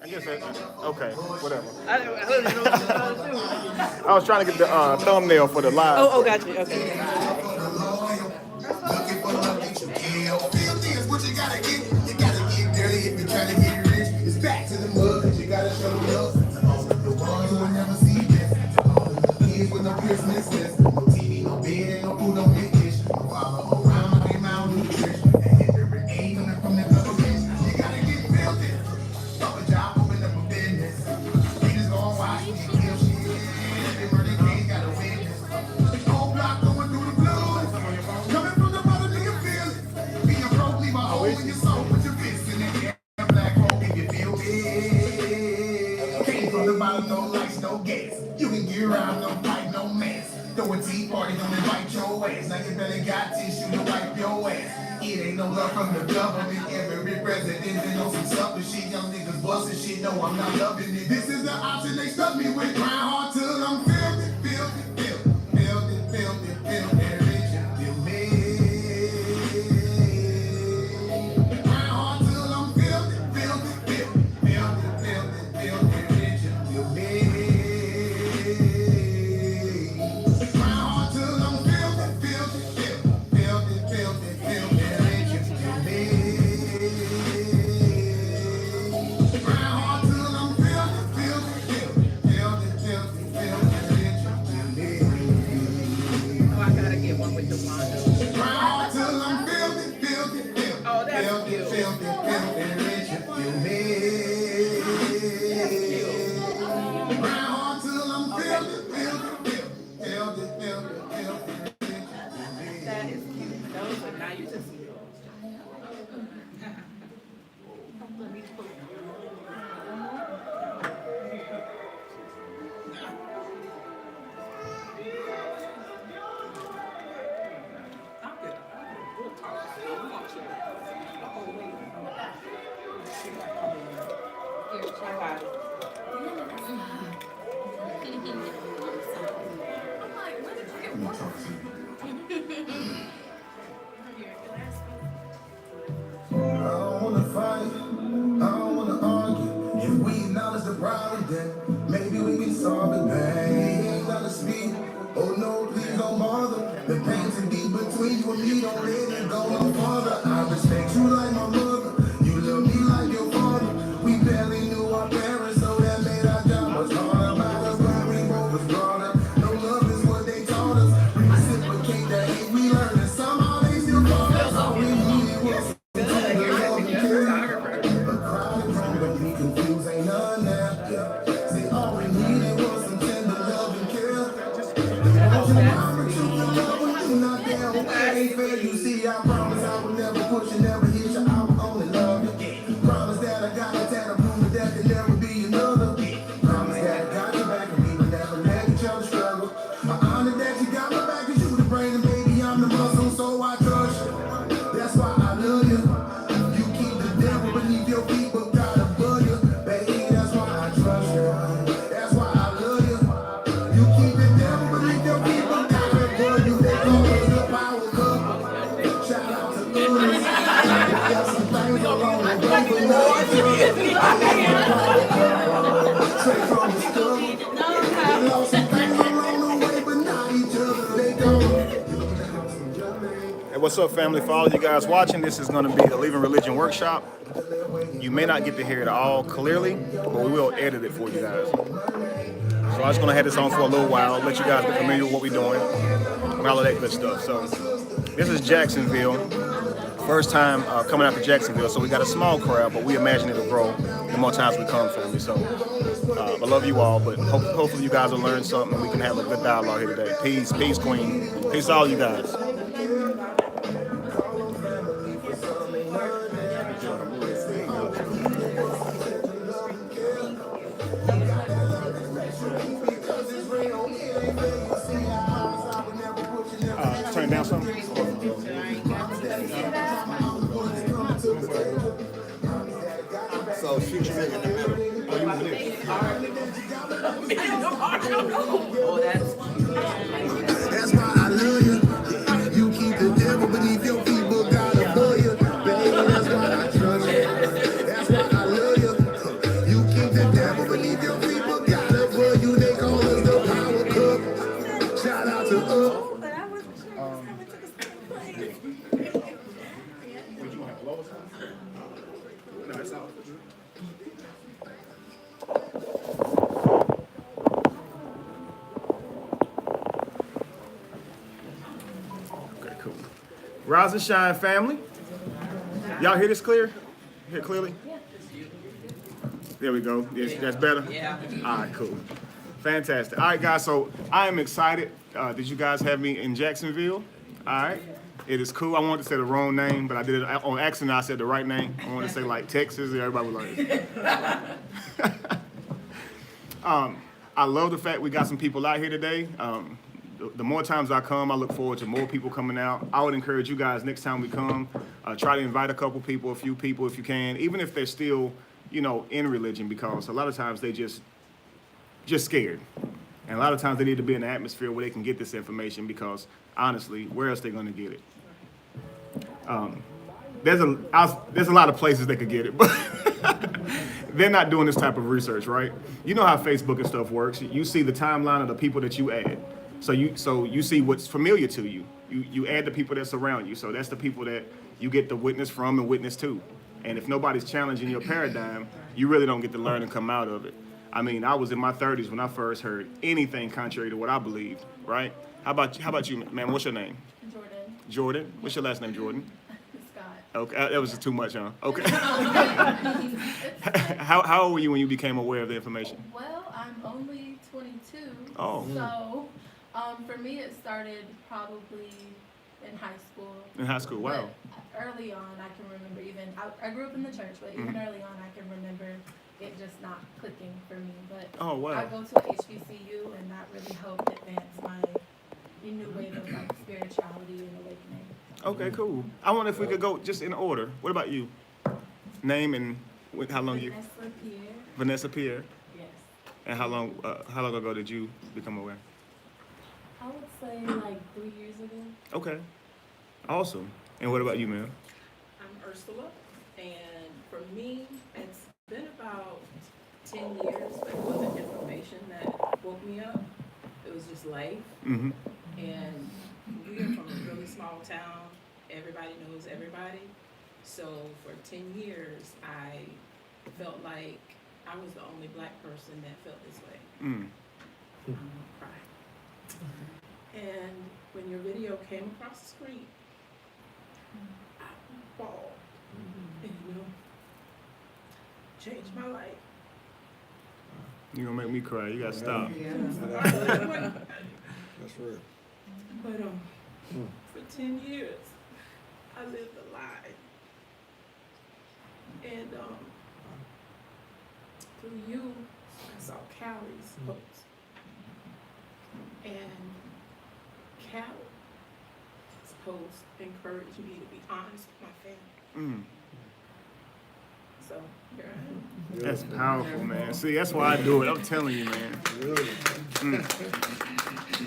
I guess that, okay, whatever. I don't even know what you're trying to do. I was trying to get the thumbnail for the live. Oh, gotcha. Okay. What you gotta get dirty if you're trying to get rich. It's back to the mud, cause you gotta show love. The ones who will never see this. Kids with no Christmas list. No TV, no bed, ain't no food, no big dish. No father around, no malnutrition. And every aid coming from the government. You gotta get filthy. Stop a job, open up a business. Haters gon' watch me kill shit. Every murder case got a witness. Whole block going through the blues. Coming from the bottom, nigga feel it. Being broke, leave a hole in your soul. Put your fists in the air. Black hole if you feel it. Came from the bottom, no lights, no gas. You can get around, no fight, no mess. Throw a tea party, don't invite your ass. Now you better got tissue to wipe your ass. It ain't no love from the government. Every president been on some sucker shit. Young niggas busting shit. No, I'm not loving it. This is the option they stuck me with. Trying hard till I'm filthy, filthy, filthy, filthy, filthy, filthy, rich and filthy. Trying hard till I'm filthy, filthy, filthy, filthy, filthy, filthy, rich and filthy. Trying hard till I'm filthy, filthy, filthy, filthy, filthy, filthy, rich and filthy. Trying hard till I'm filthy, filthy, filthy, filthy, filthy, filthy, rich and filthy. Oh, I gotta get one with the wand. Trying hard till I'm filthy, filthy, filthy, Oh, that's filthy, cute. filthy, filthy, rich and filthy. Trying hard till I'm filthy, filthy, filthy, filthy, filthy, filthy, rich and filthy. That is cute. Those are now you just. I don't wanna fight, I don't wanna argue. If we acknowledge the problem, then maybe we can solve it, babe. Ain't gotta speak, oh no, please don't bother. The pain's in deep between you and me, don't let it go no farther. I respect you like my mother, you love me like your father. We barely knew our parents, so that made our job much harder. About us, but we both was brought up. No love is what they taught us. We reciprocate that hate we learned, and somehow they still call us. All we needed was you see, I promise I will never push you, never hit you. I will only love you. Promise that I got a tattoo, prove that there can never be another. Promise that I got your back and we will never let each other struggle. I honor that you got my back, 'cause you the brain and baby I'm the muscle, so I trust you. That's why I love you. You keep the devil beneath your feet, but God above you, baby. That's why I trust you. That's why I love you. You keep the devil beneath your feet, but God above you. They call us the power couple. Shout out to us. Got some things along the way, but not each other. Straight from the struggle. We lost some things along the way, but not each other. They gone. Hey, what's up, family? For all of you guys watching, this is going to be the Leaving Religion Workshop. You may not get to hear it all clearly, but we will edit it for you guys. So I'm just going to have this on for a little while, let you guys get familiar with what we're doing, and all of that good stuff. So this is Jacksonville. First time coming out to Jacksonville, so we got a small crowd, but we imagine it'll grow the more times we come, family. So I love you all, but hopefully you guys will learn something and we can have a good dialogue here today. Peace, peace, queen. Peace to all you guys. Turn it down some. So shoot your nigga in the middle. Or you want this? Oh, that's That's why I love you. You keep the devil beneath your feet, but God above you. Baby, that's why I trust you. That's why I love you. You keep Rise and shine, family. Y'all hear this clear? Hear clearly? There we go. Yes, that's better? Yeah. All right, cool. Fantastic. All right, guys, so I am excited that you guys have me in Jacksonville. All right. It is cool. I wanted to say the wrong name, but I did it on accident. I said the right name. I wanted to say like Texas, and everybody was like. I love the fact we got some people out here today. The more times I come, I look forward to more people coming out. I would encourage you guys next time we come, try to invite a couple people, a few people if you can, even if they're still, you know, in religion, because a lot of times they just scared. And a lot of times they need to be in an atmosphere where they can get this information, because honestly, where else are they going to get it? There's a lot of places they could get it, but they're not doing this type of research, right? You know how Facebook and stuff works. You see the timeline of the people that you add. So you see what's familiar to you. You add the people that surround you. So that's the people that you get the witness from and witness to. And if nobody's challenging your paradigm, you really don't get to learn and come out of it. I mean, I was in my 30s when I first heard anything contrary to what I believed, right? How about you, man? What's your name? Jordan. Jordan? What's your last name, Jordan? Scott. Okay, that was just too much, huh? Okay. How old were you when you became aware of the information? Well, I'm only 22. Oh. So, for me, it started probably in high school. In high school, wow. But early on, I can remember I grew up in the church, but even early on, I can remember it just not clicking for me. But Oh, wow. I go to a HBCU, and that really helped advance my new wave of like spirituality and awakening. Okay, cool. I wonder if we could go just in order. What about you? Name and how long you? Vanessa Pierre. Vanessa Pierre. Yes. And how long ago did you become aware? I would say like 3 years ago. Okay. Awesome. And what about you, ma'am? I'm Ursula, and for me, it's been about 10 years, but it wasn't information that woke me up. It was just life. Mm-hmm. And we are from a really small town. Everybody knows everybody. So for 10 years, I felt like I was the only black person that felt this way. Mm. I'm gonna cry. And when your video came across the screen, I bawled. And you know, changed my life. You're gonna make me cry. You gotta stop. That's real. But for 10 years, I lived a lie. And through you, I saw Callie's post. And Callie's post encouraged me to be honest with my family. Mm. So here I am. That's powerful, man. See, that's why I do it. I'm telling you, man.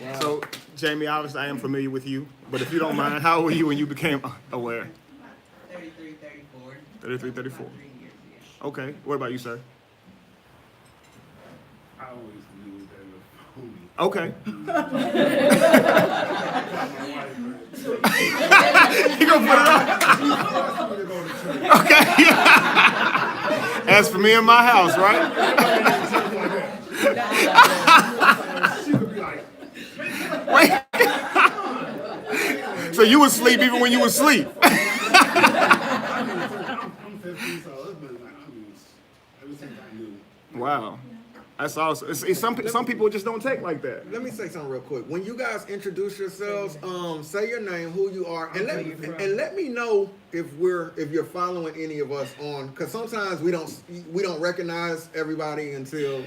Wow. So, Jamie, obviously I am familiar with you, but if you don't mind, how old were you when you became aware? 33, 34. 33, 34. About 3 years, yeah. Okay. What about you, sir? I always knew that was phony. Okay. You gonna put it on? Okay. As for me and my house, right? She would be like, Wait. So you would sleep even when you would sleep? I'm 50, so it's been like, ever since I knew. Wow. That's awesome. It's some people just don't take like that. Let me say something real quick. When you guys introduce yourselves, say your name, who you are, and let me know if you're following any of us on, because sometimes we don't recognize everybody until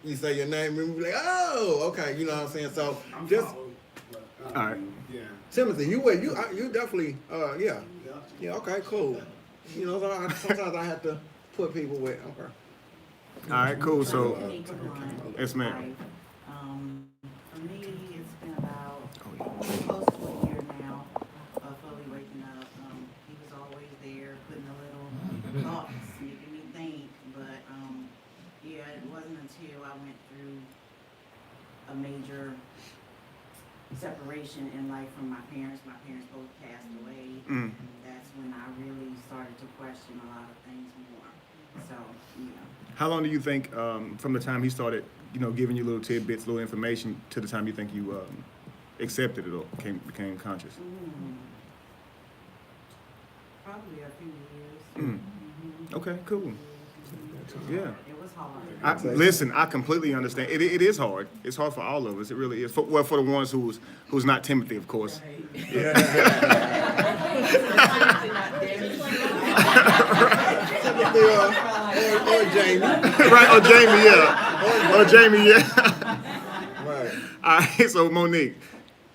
you say your name and we be like, oh, okay, you know what I'm saying. So I'm just followed, but, All right. Yeah. Timothy, you definitely yeah, okay, cool. You know, sometimes I have to put people with okay. All right, cool. So, yes, ma'am. For me, it's been about close to a year now of fully waking up. He was always there, putting a little thoughts, making me think. But yeah, it wasn't until I went through a major separation in life from my parents. My parents both passed away. Mm. That's when I really started to question a lot of things more. So, you know. How long do you think from the time he started, giving you little tidbits, little information, to the time you think you accepted it or became conscious? few years. Okay, cool. Yeah. It was hard. Listen, I completely understand. It is hard. It's hard for all of us. It really is. For the ones who's not Timothy, of course. Or Jamie. Right? Or Jamie, yeah. Or Jamie, yeah. Right. All right. So Monique.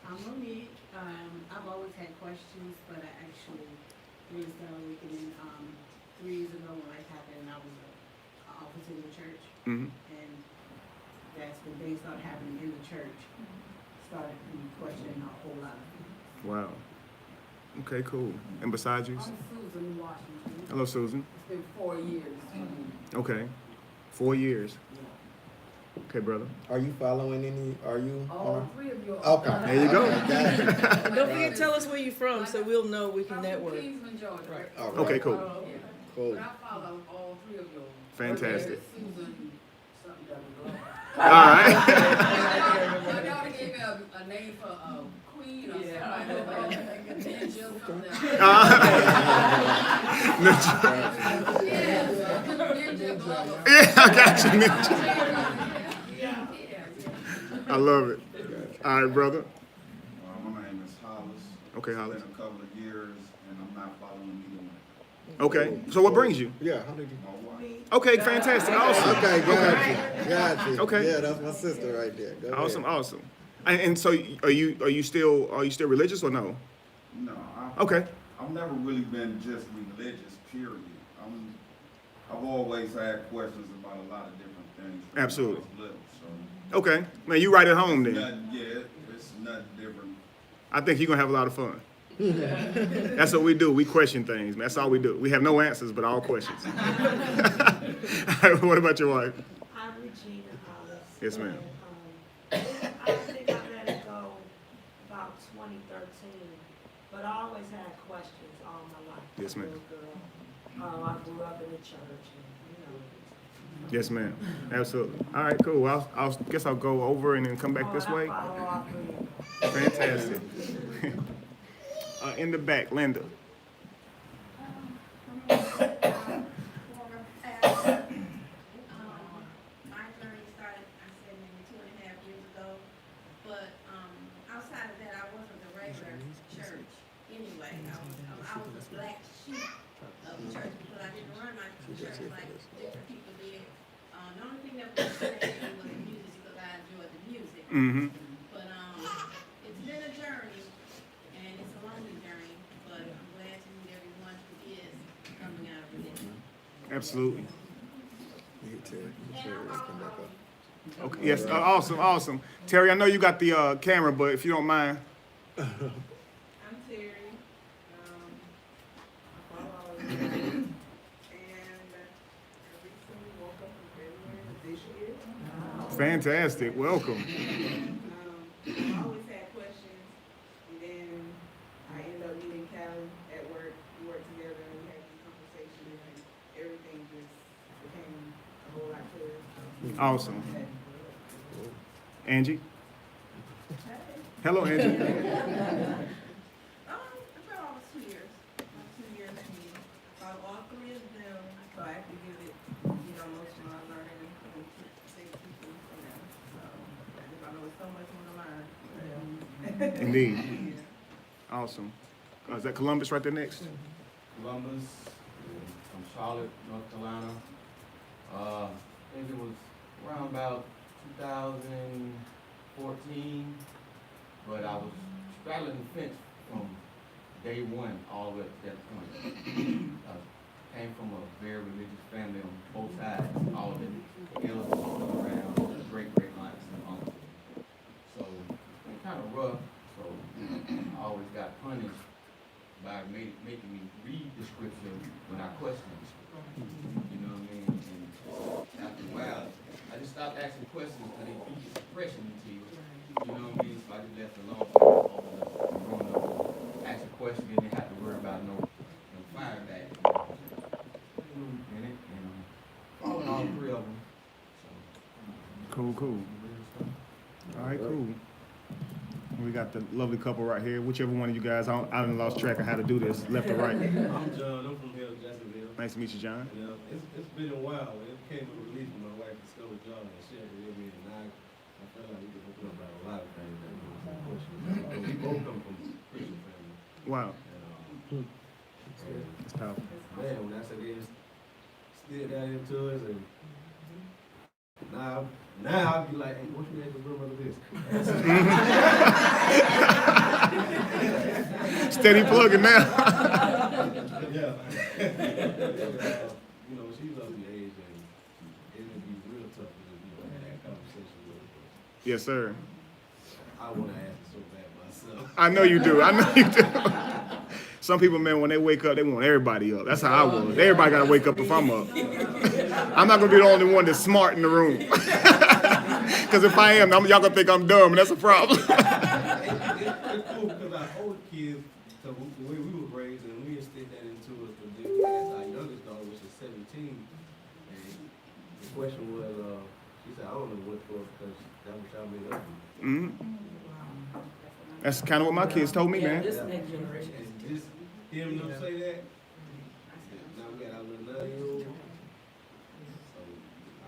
I'm Monique. I've always had questions, but I actually raised an awakening 3 years ago when life happened. I was an officer in the church, Mhm. and that's when things started happening in the church. Started questioning a whole lot of things. Wow. Okay, cool. And besides you? I'm Susan Washington. Hello, Susan. It's been 4 years for me. Okay. 4 years. Okay, brother. Are you following any? Are you? All 3 of you. Okay. There you go. And don't forget to tell us where you're from so we'll know we can I'm from network. Kingsman, Georgia. Right. All right. Okay, cool. Yeah. Cool. But I follow all 3 of you. Fantastic. Susan, something doesn't go. All right. My daughter gave me a name for queen or something. Ninja, something. Ninja Glover. Yeah, I got you, Ninja. I love it. All right, brother. My name is Hollis. Okay, Hollis. It's been a couple of years, and I'm not following either one. Okay. So what brings you? Yeah. How did you? My wife. Okay, fantastic. Awesome. Okay. Got you. Okay. Yeah, that's my sister right there. Go ahead. Awesome. And so are you still religious or no? No, Okay. I've never really been just religious, period. I've always had questions about a lot of different things. When Absolutely. I was little, so Okay. Man, you right at home then. it's nothing different. I think you're gonna have a lot of fun. That's what we do. We question things, man. That's all we do. We have no answers, but all questions. All right, what about your wife? I'm Regina Hollis. Yes, ma'am. And, I think I let it go about 2013, but I always had questions all my life. Yes, ma'am. Little girl. I grew up in the church, and, Yes, ma'am. Absolutely. All right, cool. Well, I'll guess I'll go over and then come back this way. I follow all 3 of them. Fantastic. In the back, Linda. My journey started, I said maybe 2.5 years ago, but outside of that, I wasn't the regular church anyway. I was the black sheep of the church because I didn't run my church like different people did. The only thing that was the same was the music because I enjoyed the music. Mm-hmm. But it's been a journey, and it's a lonely journey, but I'm glad to meet everyone who is coming out of religion. Absolutely. You too. Come back up. Okay. Yes. Awesome. Terry, I know you got the camera, but if you don't mind. I'm Terry. I follow all of you. And I recently woke up in February of this year. Fantastic. Welcome. I always had questions, and then I ended up meeting Callie at work. We worked together, and we had this conversation, and everything just became a whole lot clearer. Awesome. Angie. Hello, Angie. I felt almost 2 years. 2 years to me. All 3 of them, so I have to give it, most of my learning and take people from them. So, I know it's so much more to learn. Indeed. Awesome. Is that Columbus right there next? Columbus, from Charlotte, North Carolina. I think it was around about 2014, but I was straddling the fence from day one all the way up to that point. I came from a very religious family on both sides, all the elders all around, great aunts and uncles. So it kind of rough, so I always got punished by making me read the scripture when I questioned. You know what I mean? And after a while, I just stopped asking questions because they beat the suppression into you. You know what I mean? So I just left it alone. Growing up, ask a question, and didn't have to worry about no fire back. In it, and following all 3 of them. So, Cool. All right, cool. We got the lovely couple right here. Whichever one of you guys, I done lost track of how to do this, left or right. I'm John. I'm from here, Jacksonville. Nice to meet you, John. And, it's been a while. It came with relief when my wife discovered y'all and shared it with me, and I felt like we could open up about a lot of things that we was unfortunate. We both come from Christian family. Wow. And, It's powerful. man, when I said they still got into us, and now I'll be like, hey, what you guys remember this? Steady plugging now. Yeah. You know, she's of the age, and it'll be real tough to just, have that conversation with her. Yes, sir. I want to ask her so bad myself. I know you do. I know you do. Some people, man, when they wake up, they want everybody up. That's how I was. Everybody got to wake up if I'm up. I'm not going to be the only one that's smart in the room. Because if I am, y'all going to think I'm dumb, and that's a problem. It's cool because our older kids, so the way we were raised, and we instilled that into us, but then we asked our youngest daughter, which is 17, and the question was, she said, I don't know what for, because that was y'all made up. That's kind of what my kids told me, man. This next generation. And just hearing them say that, now we got our little 9-year-old, so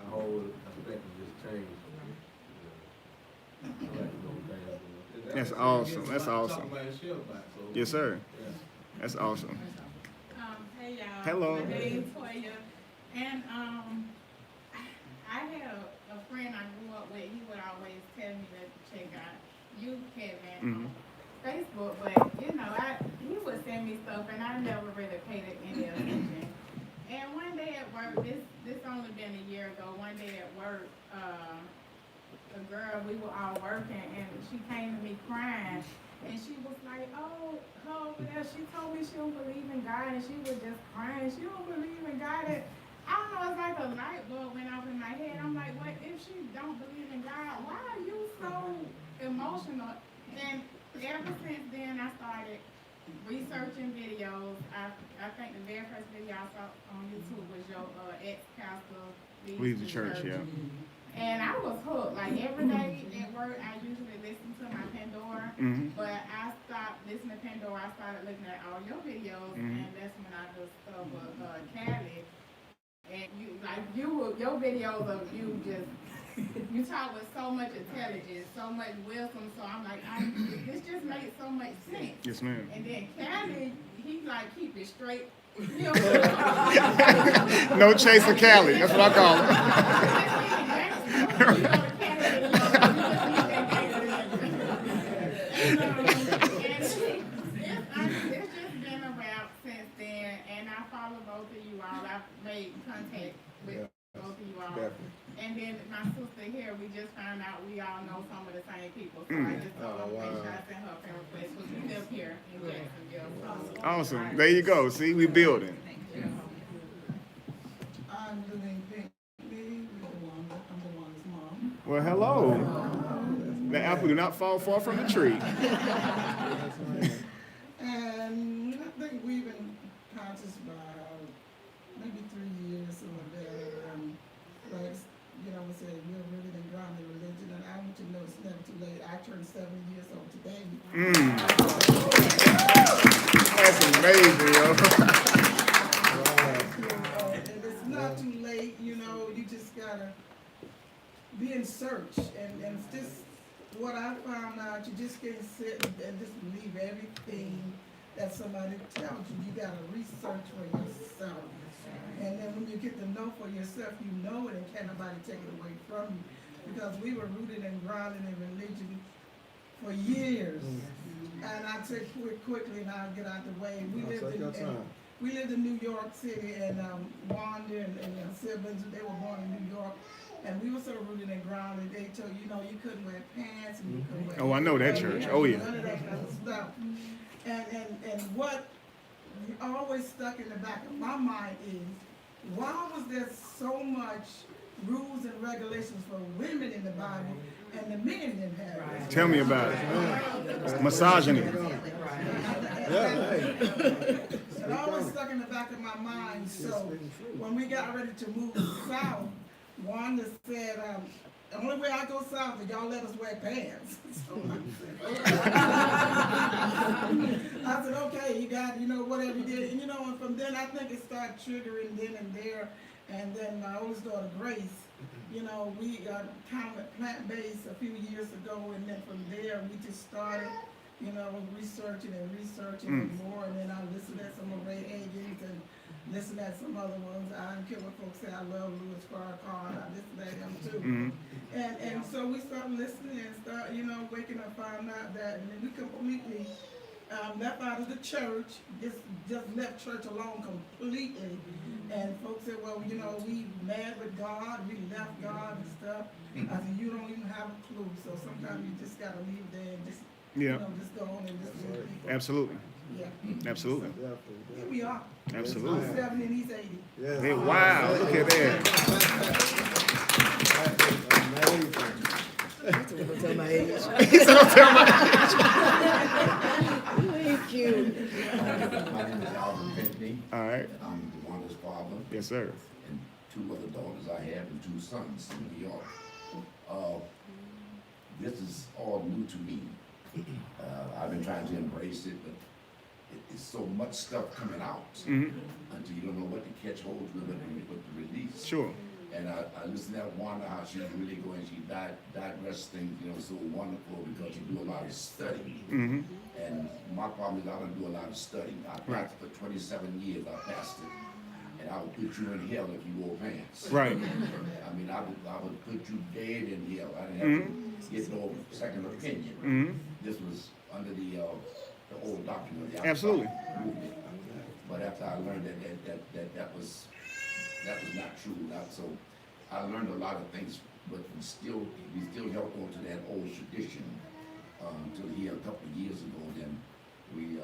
our whole perspective just changed. That's awesome. That's awesome. Talk about yourself, so, Yes, sir. yeah. That's awesome. Hey y'all. Hello. My name's Toya. And I had a friend I grew up with. He would always tell me to check out you, Kevin, on Facebook. But he would send me stuff, and I never really paid it any attention. And one day at work, this only been a year ago. One day at work, a girl, we were all working, and she came to me crying. And she was like, oh, her over there, she told me she don't believe in God, and she was just crying. She don't believe in God. And I don't know, it's like a light bulb went off in my head. I'm like, what, if she don't believe in God, why are you so emotional? And ever since then, I started researching videos. I think the very first video I saw on YouTube was your ex-pastor Leave the church, yeah. And I was hooked. Like every day at work, I usually listen to my Pandora. But I stopped listening to Pandora. I started looking at all your videos, and that's when I discovered Callie. And your videos of you you talk with so much intelligence, so much wisdom. So I'm like, this just makes so much sense. Yes, ma'am. And then Callie, he keep it straight. No chasing Cali. That's what I call him. It's just been a wrap since then, and I follow both of you all. I've made contact with both of you all. Definitely. And then my sister here, we just found out we all know some of the same people. So I just told her make sure I send her a friend request, because we live here in Jacksonville. Awesome. There you go. See, we building. I'm doing Pinkley. I'm the one's mom. Well, hello. The apple do not fall far from the tree. And I think we've been conscious about maybe 3 years or better. Like, we said, we're really been grounded in religion, and I want you to know it's never too late. I turned 70 years old today. That's amazing, yo. And it's not too late, you just gotta be in search. And it's just what I found out, you just can't sit and just believe everything that somebody tells you. You gotta research for yourself. And then when you get to know for yourself, you know it, and can't nobody take it away from you. Because we were rooted and grounded in religion for years. And I take quickly, and I'll get out the way. We lived in New York City, and Wanda and her siblings, they were born in New York. And we were so rooted and grounded. They told you you couldn't wear pants, and you couldn't wear. Oh, I know that church. Oh, yeah. None of that kind of stuff. And what always stuck in the back of my mind is, why was there so much rules and regulations for women in the Bible and the men didn't have it? Tell me about it. Misogyny. It always stuck in the back of my mind. So when we got ready to move south, Wanda said, The only way I go south is y'all let us wear pants. So I said, okay, you got, whatever you did. And, and from then I think it started triggering then and there. And then my oldest daughter, Grace, we kind of went plant-based a few years ago. And then from there, we just started, researching and more. And then I listened at some of Ray Higgins and listen at some other ones. I don't care what folks say. I love Louis Farrakhan. I listen to him too. And so we started listening and start, waking up, found out that, and then we completely left out of the church. Just left church alone completely. And folks said, well, we mad with God. We left God and stuff. I said, you don't even have a clue. So sometimes you just gotta leave there and just, just go on and listen to people. Absolutely. Yeah. Absolutely. Here we are. Absolutely. I'm 70 and he's 80. Yeah. Hey, wow, look at that. Don't tell my age. He said, don't tell my age. Thank you. My name is Alvin Pinkney. All right. I'm DeWanda's father. Yes, sir. And 2 other daughters I have and 2 sons in New York. This is all new to me. I've been trying to embrace it, but it's so much stuff coming out until you don't know what to catch hold of and what to release. Sure. And I listen to Wanda, how she's really going, she digress things, so wonderful because you do a lot of studying. And my problem is I don't do a lot of studying. I pastored for 27 years, I pastored. And I would put you in hell if you wore pants. Right. I mean, I would put you dead in hell. I didn't have to get no second opinion. This was under the old doctrine of the Absolutely. movement. But after I learned that was not true. So I learned a lot of things, but we still held on to that old tradition until here a couple of years ago. Then we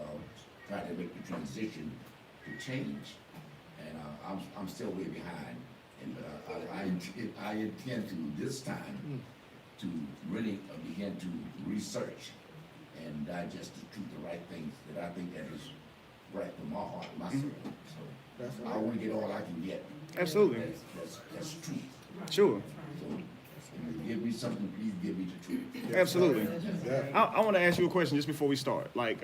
tried to make the transition to change. And I'm still way behind, but I intend to this time to really begin to research and digest the truth, the right things that I think that is right from my heart, my soul. So I want to get all I can get. Absolutely. That's truth. Sure. So if you give me something, please give me the truth. Absolutely. I want to ask you a question just before we start. Like,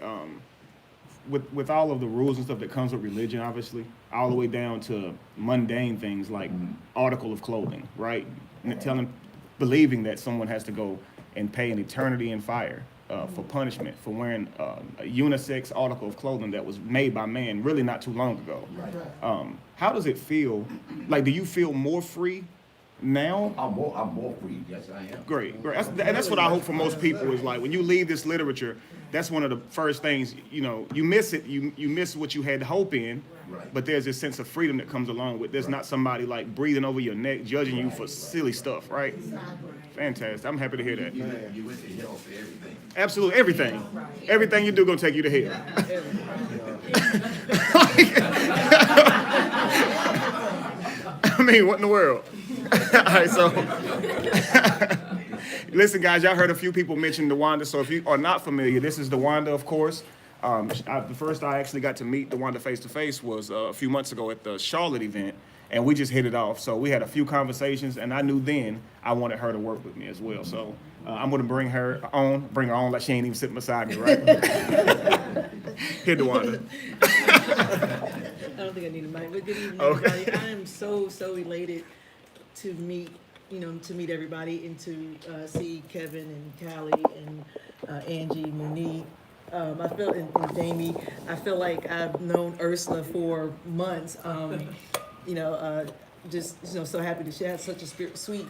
with all of the rules and stuff that comes with religion, obviously, all the way down to mundane things like article of clothing, right? And believing that someone has to go and pay an eternity in fire for punishment for wearing a unisex article of clothing that was made by man really not too long ago. How does it feel? Like, do you feel more free now? I'm more free. Yes, I am. Great. That's what I hope for most people is like when you leave this literature, that's one of the first things, you miss it. You miss what you had hope in, but there's this sense of freedom that comes along with. There's not somebody like breathing over your neck, judging you for silly stuff, right? Fantastic. I'm happy to hear that. You went to hell for everything. Absolutely, everything. Everything you do gonna take you to hell. I mean, what in the world? All right, so listen, guys, y'all heard a few people mention DeWanda. So if you are not familiar, this is DeWanda, of course. The first I actually got to meet DeWanda face to face was a few months ago at the Charlotte event, and we just hit it off. So we had a few conversations, and I knew then I wanted her to work with me as well. So I'm going to bring her on like she ain't even sitting beside me, right? Here, DeWanda. I don't think I need a mic, but good evening, everybody. I am so elated to meet everybody and to see Kevin and Callie and Angie, Monique. I feel and Jamie. I feel like I've known Ursula for months. So happy that she has such a sweet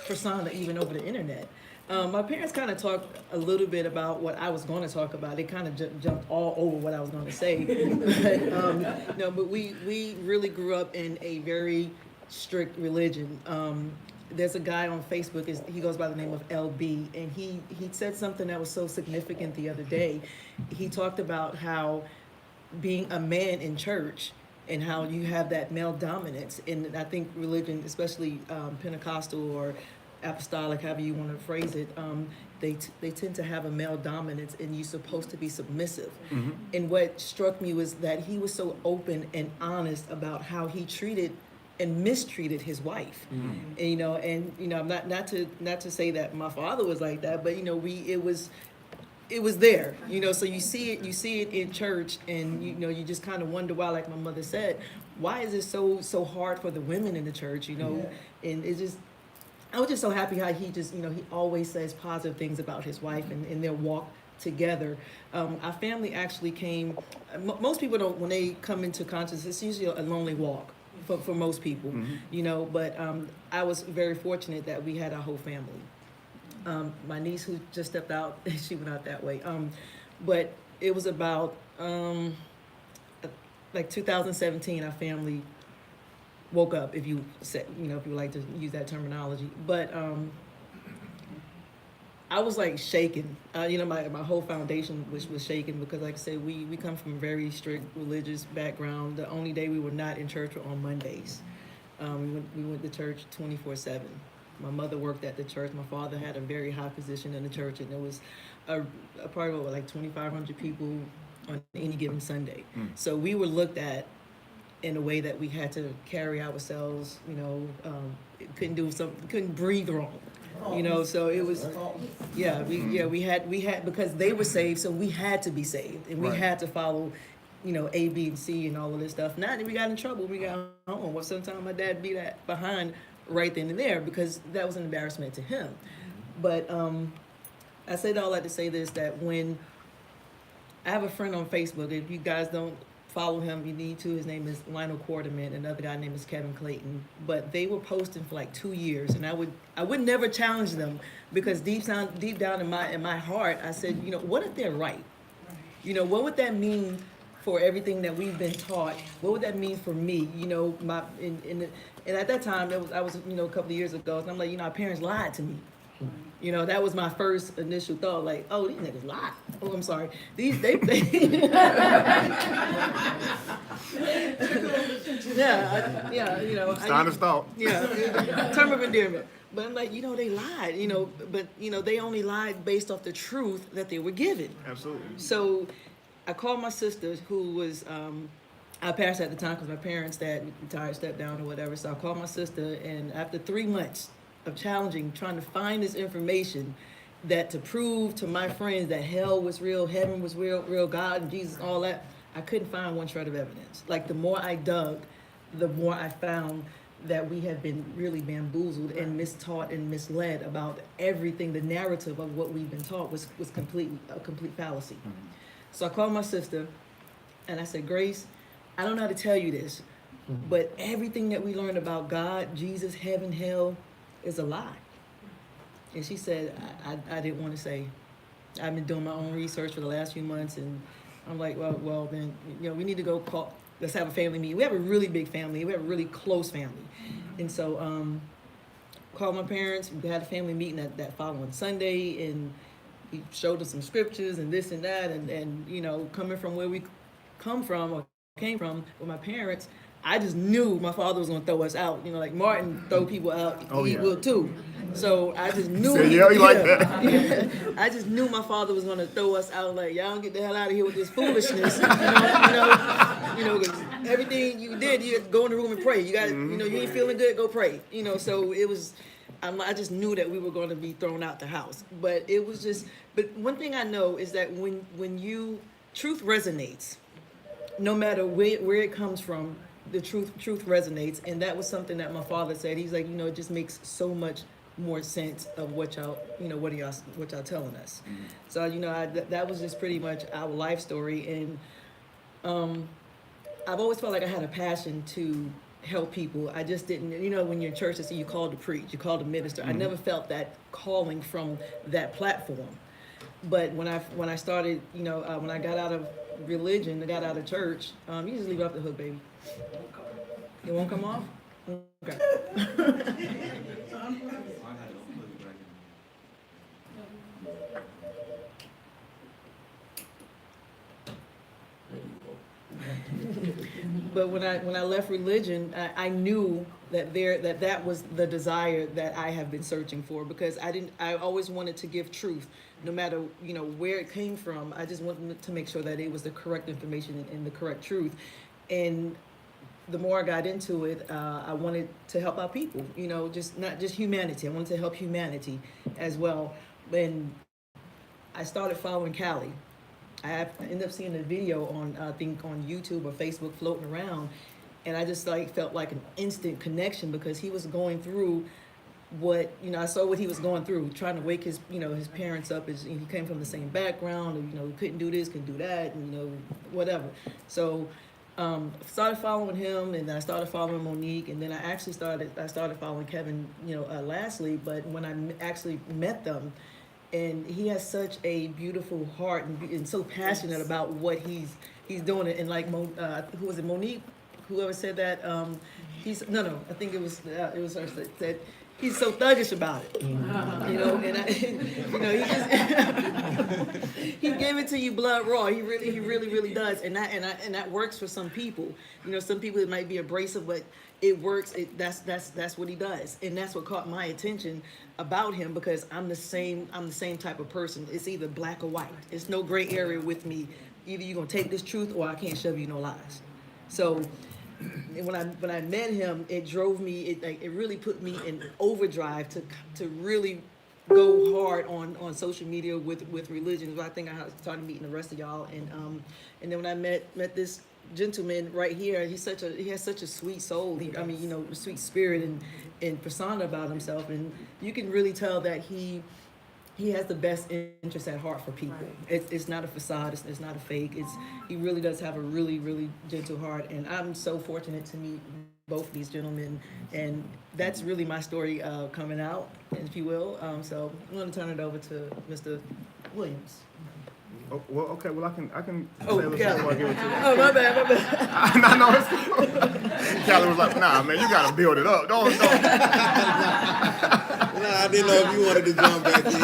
persona even over the internet. My parents kind of talked a little bit about what I was going to talk about. They kind of jumped all over what I was going to say. But we really grew up in a very strict religion. There's a guy on Facebook, he goes by the name of LB, and he said something that was so significant the other day. He talked about how being a man in church and how you have that male dominance. And I think religion, especially Pentecostal or apostolic, however you want to phrase it, they tend to have a male dominance, and you're supposed to be submissive. And what struck me was that he was so open and honest about how he treated and mistreated his wife. And, I'm not to say that my father was like that, but it was there, so you see it in church, and you just kind of wonder why, like my mother said, why is it so hard for the women in the church, and it's just, I was just so happy how he just, he always says positive things about his wife and their walk together. Our family actually came, most people don't, when they come into consciousness, it's usually a lonely walk for most people, but I was very fortunate that we had our whole family. My niece who just stepped out, she went out that way. But it was about like 2017, our family woke up, if you said, if you like to use that terminology. But I was like shaken. My whole foundation was shaken because, like I said, we come from a very strict religious background. The only day we were not in church were on Mondays. We went to church 24/7. My mother worked at the church. My father had a very high position in the church, and there was a part of like 2,500 people on any given Sunday. So we were looked at in a way that we had to carry ourselves. Couldn't breathe wrong. So it was, we had because they were saved, so we had to be saved, and we had to follow, A, B, and C, and all of this stuff. Not that we got in trouble, we got home. Well, sometimes my dad beat that behind right then and there because that was an embarrassment to him. But I said all that to say this, that when I have a friend on Facebook, if you guys don't follow him, you need to. His name is Lionel Quarterman. Another guy named is Kevin Clayton. But they were posting for like 2 years, and I would never challenge them because deep down in my heart, I said, what if they're right? What would that mean for everything that we've been taught? What would that mean for me? And at that time, I was a couple of years ago, and I'm like, our parents lied to me. That was my first initial thought, like, oh, these niggas lied. Oh, I'm sorry. They It's time to stop. Term of endearment. But I'm like, they lied, but they only lied based off the truth that they were given. Absolutely. So I called my sister, who was our pastor at the time, because my parents, dad retired, stepped down or whatever. So I called my sister, and after 3 months of trying to find this information, that to prove to my friends that hell was real, heaven was real, God and Jesus, all that, I couldn't find one shred of evidence. Like, the more I dug, the more I found that we have been really bamboozled and mistaught and misled about everything. The narrative of what we've been taught was a complete fallacy. So I called my sister, and I said, Grace, I don't know how to tell you this, but everything that we learned about God, Jesus, heaven, hell, is a lie. And she said, I didn't want to say. I've been doing my own research for the last few months, and I'm like, well, then, we need to go let's have a family meeting. We have a really big family. We have a really close family. And so, called my parents. We had a family meeting that following Sunday, and he showed us some scriptures and this and that, and coming from where we came from with my parents, I just knew my father was gonna throw us out. Like Martin throw people out, he will too. So I just knew. Like that. I just knew my father was gonna throw us out. Like, y'all get the hell out of here with this foolishness. Because everything you did, you had to go in the room and pray. You got, you ain't feeling good, go pray. So it was. I just knew that we were going to be thrown out the house. But it was just. But one thing I know is that when truth resonates, no matter where it comes from, the truth resonates. And that was something that my father said. He's like, it just makes so much more sense of what y'all, what y'all telling us. So, that was just pretty much our life story. And I've always felt like I had a passion to help people. I just didn't, when you're in church, they say you called to preach, you called to minister. I never felt that calling from that platform. But when I started, when I got out of religion, I got out of church, you just leave it off the hook, baby. It won't come off? Okay. But when I left religion, I knew that was the desire that I have been searching for, because I always wanted to give truth, no matter where it came from. I just wanted to make sure that it was the correct information and the correct truth. And the more I got into it, I wanted to help out people, you know, just not just humanity. I wanted to help humanity as well. And I started following Callie. I ended up seeing a video on, I think on YouTube or Facebook floating around, and I just like felt like an instant connection because he was going through what, you know, I saw what he was going through, trying to wake his, you know, his parents up. He came from the same background, and, you know, couldn't do this, couldn't do that, and, you know, whatever. So started following him, and then I started following Monique, and then I started following Kevin, you know, lastly. But when I actually met them, and he has such a beautiful heart and so passionate about what he's doing. And like who was it, Monique? Whoever said that? He's no. I think it was her that said he's so thuggish about it. You know, and you know, he gave it to you blood raw. He really does. And that works for some people. You know, some people it might be abrasive, but it works. That's what he does, and that's what caught my attention about him, because I'm the same type of person. It's either black or white. It's no gray area with me. Either you're gonna take this truth, or I can't shove you no lies. So when I met him, it drove me. It really put me in overdrive to really go hard on social media with religion. I think I started meeting the rest of y'all, and then when I met this gentleman right here, he has such a sweet soul. I mean, you know, sweet spirit and persona about himself, and you can really tell that he has the best interest at heart for people. It's not a facade. It's not a fake. He really does have a really gentle heart, and I'm so fortunate to meet both of these gentlemen, and that's really my story coming out, if you will. So I'm going to turn it over to Mr. Williams. Oh, well, okay. Well, I can Oh, say a little Callie. before I give it to you. Oh, my bad. No, it's cool. Callie was like, "Nah, man, you gotta build it up. Don't." Nah, I didn't know if you wanted to jump back in and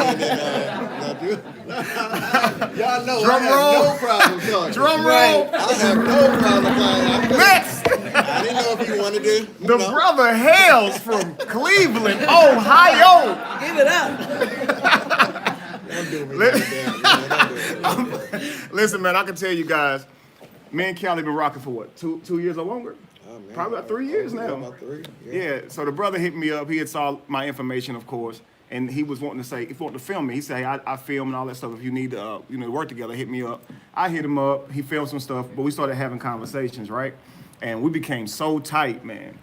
y'all know Drum I roll. have no problem talking. Drum roll. Right. I have no problem talking. Next. I didn't know if you wanted to. The brother hails from Cleveland, Ohio. Give it up. Don't do me like that, man. Listen, man, I can tell you guys, me and Callie been rocking for what, two years or longer? Oh, man. Probably about 3 years now. About 3. Yeah. So the brother hit me up. He had saw my information, of course, and he was wanting to film me. He said, "Hey, I film and all that stuff. If you need to, work together, hit me up." I hit him up. He filmed some stuff, but we started having conversations, right? And we became so tight, man.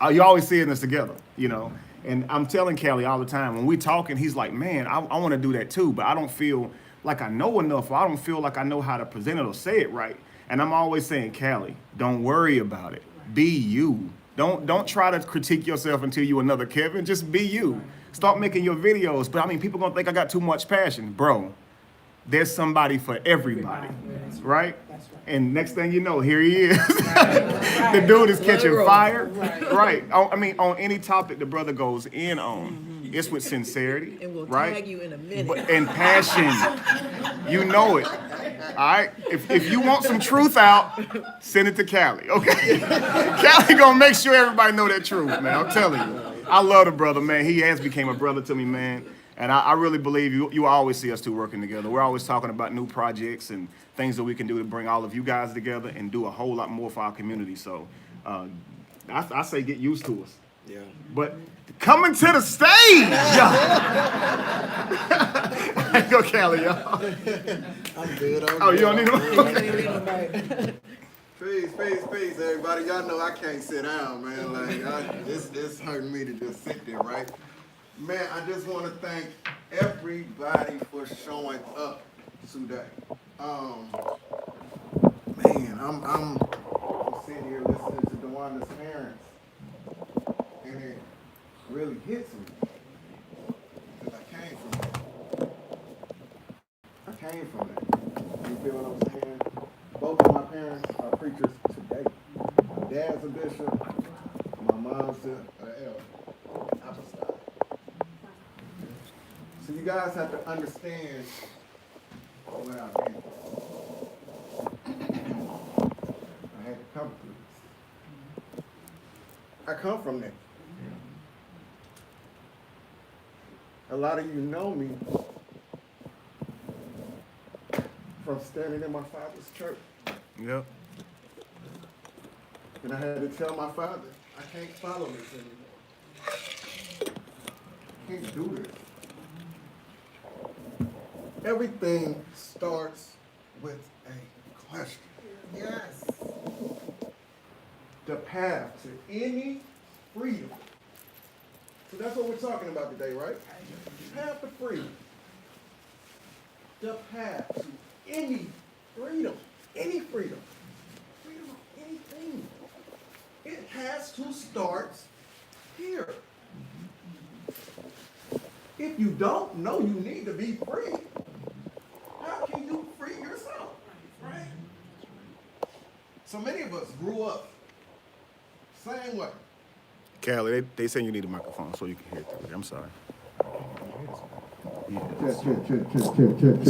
You always seeing us together, you know. And I'm telling Callie all the time, when we talking, he's like, "Man, I want to do that too, but I don't feel like I know enough, or I don't feel like I know how to present it or say it right." And I'm always saying, "Callie, don't worry about it. Be you. Don't try to critique yourself until you another Kevin. Just be you. Start making your videos." But I mean, people gonna think I got too much passion, bro. There's somebody for everybody, right? And next thing you know, here he is. The dude is catching fire, right? I mean, on any topic the brother goes in on, it's with sincerity, And we'll right? tag you in a minute. And passion. You know it. All right? If you want some truth out, send it to Callie, okay? Callie gonna make sure everybody know that truth, man. I'm telling you. I love the brother, man. He has became a brother to me, man. And I really believe you always see us two working together. We're always talking about new projects and things that we can do to bring all of you guys together and do a whole lot more for our community. So I say get used to us. Yeah. But coming to the stage, go Callie, y'all. I'm good. Oh, you don't need one? Peace, everybody. Y'all know I can't sit down, man. Like, it's hurting me to just sit there, right? Man, I just want to thank everybody for showing up today. Man, I'm sitting here listening to DeWanda's parents, and it really hits me. Because I came from that. You feel what I'm saying? Both of my parents are preachers today. My dad's a bishop, my mom's an elder. Apostolic. So you guys have to understand where I've been. I had to come through this. I come from there. A lot of you know me from standing in my father's church. Yep. And I had to tell my father, I can't follow this anymore. I can't do this. Everything starts with a question. Yes. The path to any freedom. So that's what we're talking about today, right? Path to freedom. The path to any freedom. Any freedom. Freedom of anything. It has to start here. If you don't know you need to be free, how can you free yourself? Right? So many of us grew up same way. Callie, they say you need a microphone so you can hear it. I'm sorry. Check.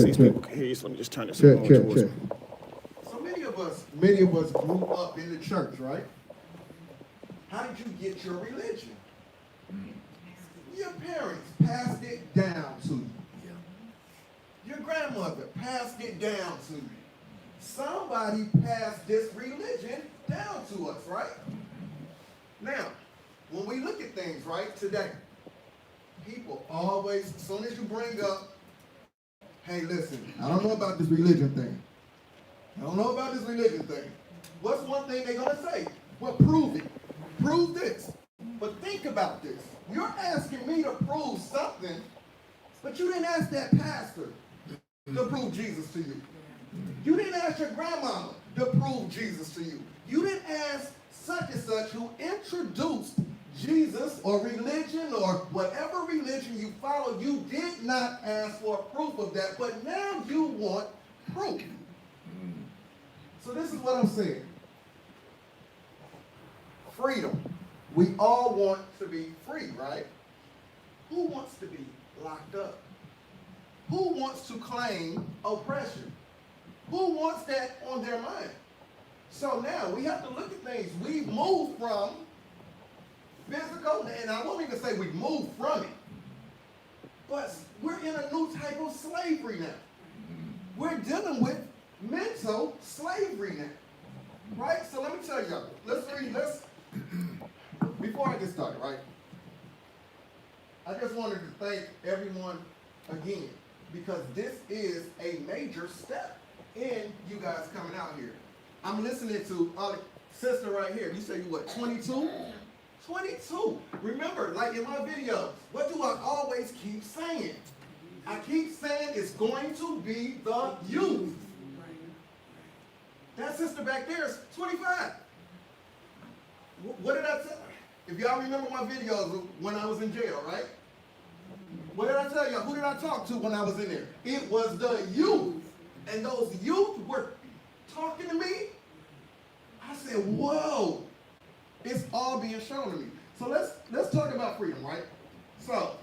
People can hear you, so let me just turn this more towards me. So many of us grew up in the church, right? How did you get your religion? Your parents passed it down to you. Your grandmother passed it down to you. Somebody passed this religion down to us, right? Now, when we look at things, right, today, people always, as soon as you bring up, hey, listen, I don't know about this religion thing. What's one thing they're going to say? Well, prove it. Prove this. But think about this. You're asking me to prove something, but you didn't ask that pastor to prove Jesus to you. You didn't ask your grandmama to prove Jesus to you. You didn't ask such and such who introduced Jesus or religion or whatever religion you follow. You did not ask for proof of that, but now you want proof. So this is what I'm saying. Freedom. We all want to be free, right? Who wants to be locked up? Who wants to claim oppression? Who wants that on their mind? So now we have to look at things. We've moved from physical, and I won't even say we've moved from it, but we're in a new type of slavery now. We're dealing with mental slavery now, right? So let me tell y'all, before I get started, right? I just wanted to thank everyone again, because this is a major step in you guys coming out here. I'm listening to sister right here. You say you what, 22? 22. Remember, like in my videos, what do I always keep saying? I keep saying it's going to be the youth. That sister back there is 25. What did I tell? If y'all remember my videos when I was in jail, right? What did I tell y'all? Who did I talk to when I was in there? It was the youth. And those youth were talking to me. I said, whoa, it's all being shown to me. So let's talk about freedom, right? So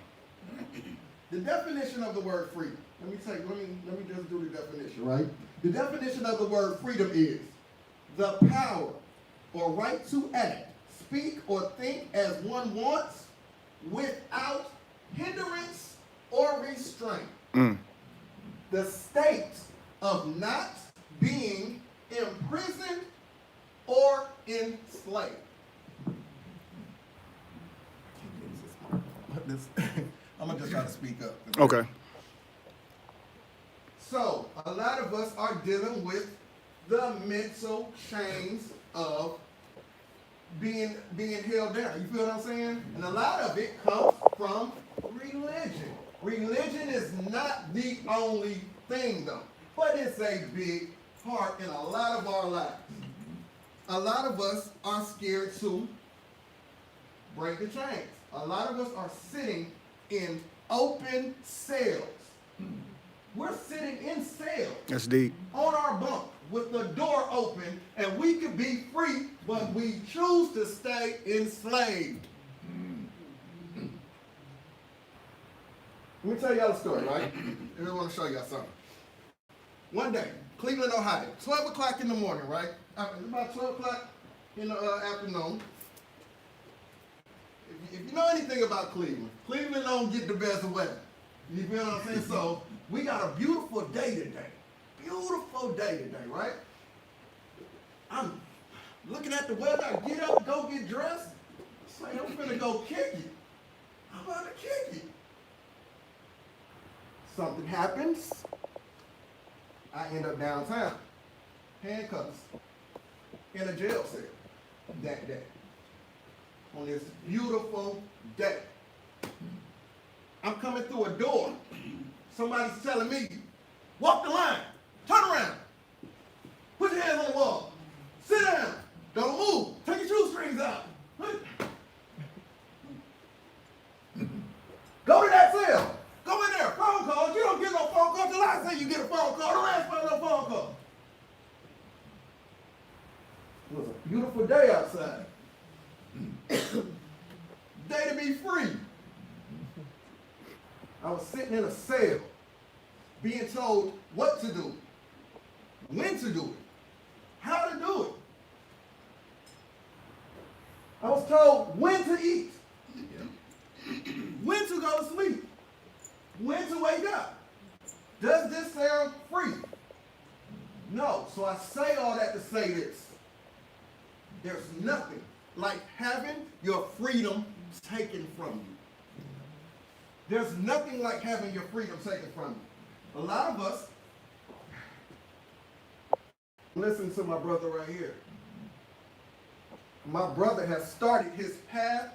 the definition of the word freedom. Let me just do the definition, right? The definition of the word freedom is the power or right to act, speak, or think as one wants without hindrance or restraint. The state of not being imprisoned or enslaved. I'm gonna just try to speak up. Okay. So a lot of us are dealing with the mental chains of being held down. You feel what I'm saying? And a lot of it comes from religion. Religion is not the only thing though, but it's a big part in a lot of our lives. A lot of us are scared to break the chains. A lot of us are sitting in open cells. We're sitting in cells. That's deep. On our bunk with the door open, and we could be free, but we choose to stay enslaved. Let me tell y'all a story, right? I just want to show y'all something. One day, Cleveland, Ohio, 12 o'clock in the morning, right? It's about 12 o'clock in the afternoon. If you know anything about Cleveland, Cleveland don't get the best weather. You feel what I'm saying? So we got a beautiful day today. Beautiful day today, right? looking at the weather, I get up, go get dressed. It's like, I'm finna go kick it. I'm about to kick it. Something happens. I end up downtown, handcuffs, in a jail cell that day. On this beautiful day. I'm coming through a door. Somebody's telling me, walk the line, turn around, put your hands on the wall, sit down, don't move, take your shoestrings out. Go to that cell, go in there, phone call. You don't get no phone call till I say you get a phone call. Don't ask for no phone call. It was a beautiful day outside. Day to be free. I was sitting in a cell, being told what to do, when to do it, how to do it. I was told when to eat, when to go to sleep, when to wake up. Does this sound free? No. So I say all that to say this. There's nothing like having your freedom taken from you. There's nothing like having your freedom taken from you. A lot of us, listen to my brother right here. My brother has started his path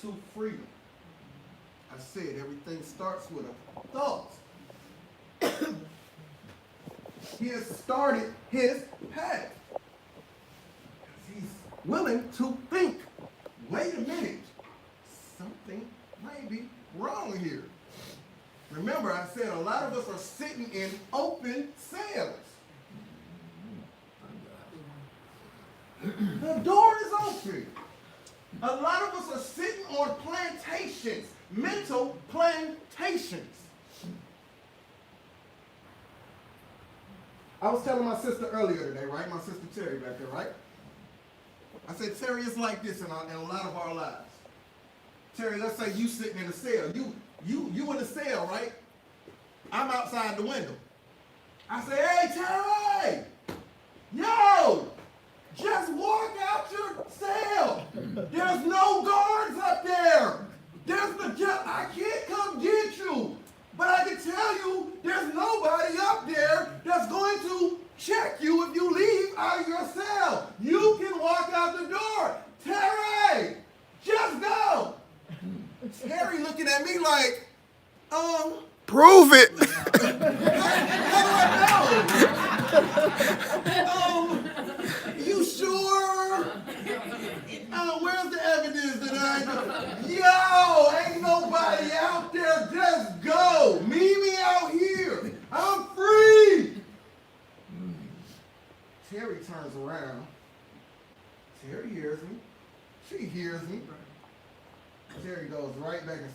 to freedom. I said everything starts with a thought. He has started his path. He's willing to think, wait a minute, something may be wrong here. Remember, I said a lot of us are sitting in open cells. The door is open. A lot of us are sitting on plantations, mental plantations. I was telling my sister earlier today, right? My sister Terry back there, right? I said, Terry, it's like this in a lot of our lives. Terry, let's say you sitting in a cell. You in a cell, right? I'm outside the window. I say, hey, Terry! Yo! Just walk out your cell. There's no guards up there. I can't come get you. But I can tell you there's nobody up there that's going to check you if you leave out of your cell. You can walk out the door. Terry, just go. Terry looking at me like, prove it. You sure? Where's the evidence that I know? Yo, ain't nobody out there. Just go. Meet me out here. I'm free. Terry turns around. Terry hears me. She hears me. Terry goes right back and